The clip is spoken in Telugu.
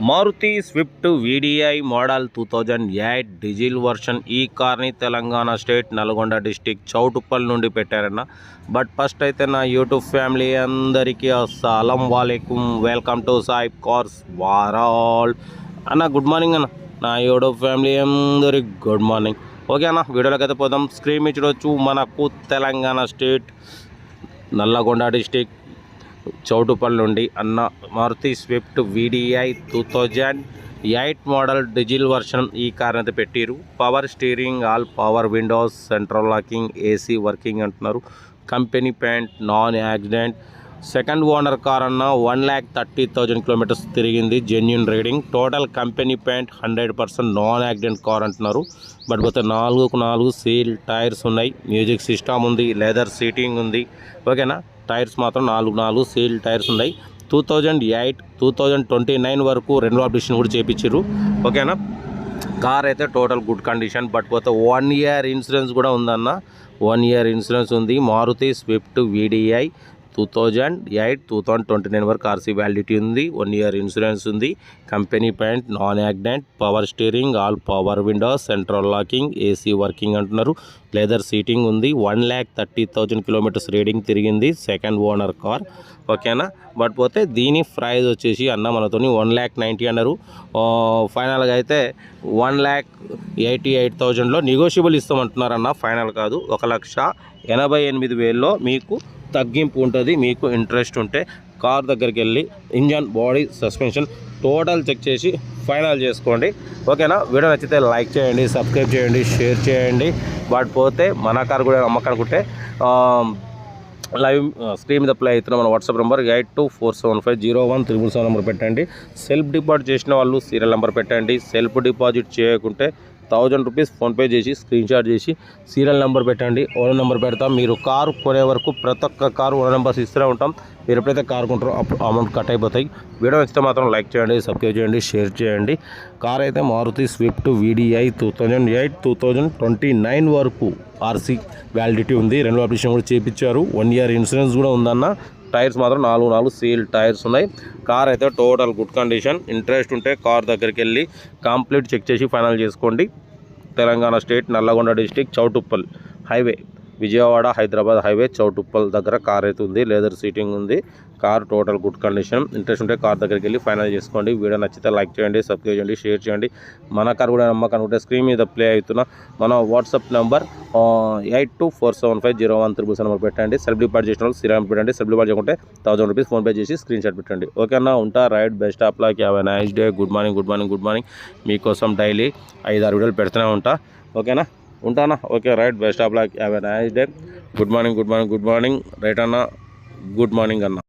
Maruti Swift VDI model 2008 diesel version. ఈ కార్ని తెలంగాణ స్టేట్ నల్గొండ డిస్టిక్ చౌటుప్పల్ నుండి పెట్టారన్న. బట్ ఫస్ట్ అయితే నా యూట్యూబ్ ఫ్యామిలీ అందరికీ అస్సలం వాలేకుం, welcome to Sai cars world అన్న. గుడ్ మార్నింగ్ అన్న. నా యూట్యూబ్ ఫ్యామిలీ అందరికి గుడ్ మార్నింగ్. ఓకే అన్న, వీడియోలోకి అయితే పోదాం. స్క్రీన్ మీద చూడవచ్చు, మనకు తెలంగాణ స్టేట్ నల్లగొండ డిస్టిక్ చౌటుప్పల్ నుండి అన్న Maruti Swift VDI 2008 model diesel version ఈ కార్ అయితే పెట్టిరు. Power steering, all power windows, central locking, AC working అంటున్నారు. Company paint, non accident. Second owner car అన్న. 1,30,000 కిలోమీటర్స్ తిరిగింది, genuine reading. Total company paint, 100% non accident car అంటున్నారు. బట్ పోతే 4x4 సీల్ టైర్స్ ఉన్నాయి. మ్యూజిక్ సిస్టమ్ ఉంది, లెదర్ సీటింగ్ ఉంది. ఓకేనా, టైర్స్ మాత్రం 4x4 సీల్ టైర్స్ ఉన్నాయి. 2008 2029 వరకు రెండు అప్డేషన్ కూడా చేయించారు. ఓకేనా, కార్ అయితే టోటల్ గుడ్ కండిషన్. బట్ పోతే 1 ఇయర్ ఇన్సూరెన్స్ కూడా ఉందన్న. 1 ఇయర్ ఇన్సూరెన్స్ ఉంది. మారుతి స్విఫ్ట్ వీడిఐ 2008 2029 వరకు ఆర్సీ వ్యాలిడిటీ ఉంది. 1 ఇయర్ ఇన్సూరెన్స్ ఉంది. Company paint, non accident, power steering, all power windows, central locking, AC working అంటున్నారు. లెదర్ సీటింగ్ ఉంది. 1,30,000 కిలోమీటర్స్ రీడింగ్ తిరిగింది. Second owner car. ఓకేనా, బట్ పోతే దీని ప్రైస్ వచ్చేసి అన్న మనతో 1,90,000 అన్నారు. ఫైనల్గా అయితే 1,88,000లో నెగోషియబుల్ ఇస్తామంటున్నారన్న. ఫైనల్ కాదు, 1,88,000లో మీకు తగ్గింపు ఉంటుంది. మీకు ఇంట్రెస్ట్ ఉంటే కార్ దగ్గరికి వెళ్ళి engine, body, suspension total check చేసి ఫైనల్ చేసుకోండి. ఓకేనా, వీడియో నచ్చితే లైక్ చేయండి, సబ్స్క్రైబ్ చేయండి, షేర్ చేయండి. బట్ పోతే మన కార్ కూడా అమ్మకనుకుంటే లైవ్ స్క్రీన్ మీద ప్లే అవుతున్న మన వాట్సాప్ నెంబర్ 8247501777 నెంబర్ పెట్టండి. సెల్ఫ్ డిపాజిట్ చేసిన వాళ్ళు సీరియల్ నెంబర్ పెట్టండి. సెల్ఫ్ డిపాజిట్ చేయకుంటే 1000 రూపీస్ ఫోన్పే చేసి స్క్రీన్ షాట్ చేసి సీరియల్ నెంబర్ పెట్టండి. ఓనర్ నెంబర్ పెడతాం. మీరు కారు కొనే వరకు ప్రతి ఒక్క కారు ఓనర్ నెంబర్స్ ఇస్తూనే ఉంటాం. మీరు ఎప్పుడైతే కారు కొంటారో అప్పుడు అమౌంట్ కట్ అయిపోతాయి. వీడియో నచ్చితే మాత్రం లైక్ చేయండి, సబ్స్క్రైబ్ చేయండి, షేర్ చేయండి. కార్ అయితే మారుతి స్విఫ్ట్ వీడిఐ 2008 2029 వరకు ఆర్సీ వ్యాలిడిటీ ఉంది. రెండు అప్లికేషన్ కూడా చేయించారు. 1 ఇయర్ ఇన్సూరెన్స్ కూడా ఉందన్న. టైర్స్ మాత్రం 4x4 సీల్ టైర్స్ ఉన్నాయి. కార్ అయితే టోటల్ గుడ్ కండిషన్. ఇంట్రెస్ట్ ఉంటే కార్ దగ్గరికి వెళ్ళి కంప్లీట్ చెక్ చేసి ఫైనల్ చేసుకోండి. Telangana state Nalgonda district Choutuppal highway, Vijayawada Hyderabad highway Choutuppal దగ్గర కార్ అయితే ఉంది. లెదర్ సీటింగ్ ఉంది. Car total good condition. Interest ఉంటే కార్ దగ్గరికి వెళ్ళి ఫైనల్ చేసుకోండి. వీడియో నచ్చితే లైక్ చేయండి, సబ్స్క్రైబ్ చేయండి, షేర్ చేయండి. మన కార్ కూడా నమ్మకనుకుంటే స్క్రీన్ మీద ప్లే అవుతున్న మన వాట్సాప్ నెంబర్ 8247501777 నెంబర్ పెట్టండి. సెల్ఫ్ డిపాజిట్ చేసిన వాళ్ళు సీరియల్ పెట్టండి. సెల్ఫ్ డిపాజిట్ చేయకుంటే 1000 రూపీస్ ఫోన్పే చేసి స్క్రీన్ షాట్ పెట్టండి. ఓకే అన్న, ఉంటా. Right, best of luck, have a nice day. Good morning, good morning, good morning. మీకోసం డైలీ 5-6 వీడియోలు పెడుతూనే ఉంటా. ఓకేనా, ఉంటానా. Okay, right, best of luck, have a nice day. Good morning, good morning, good morning. Right అన్న, గుడ్ మార్నింగ్ అన్న.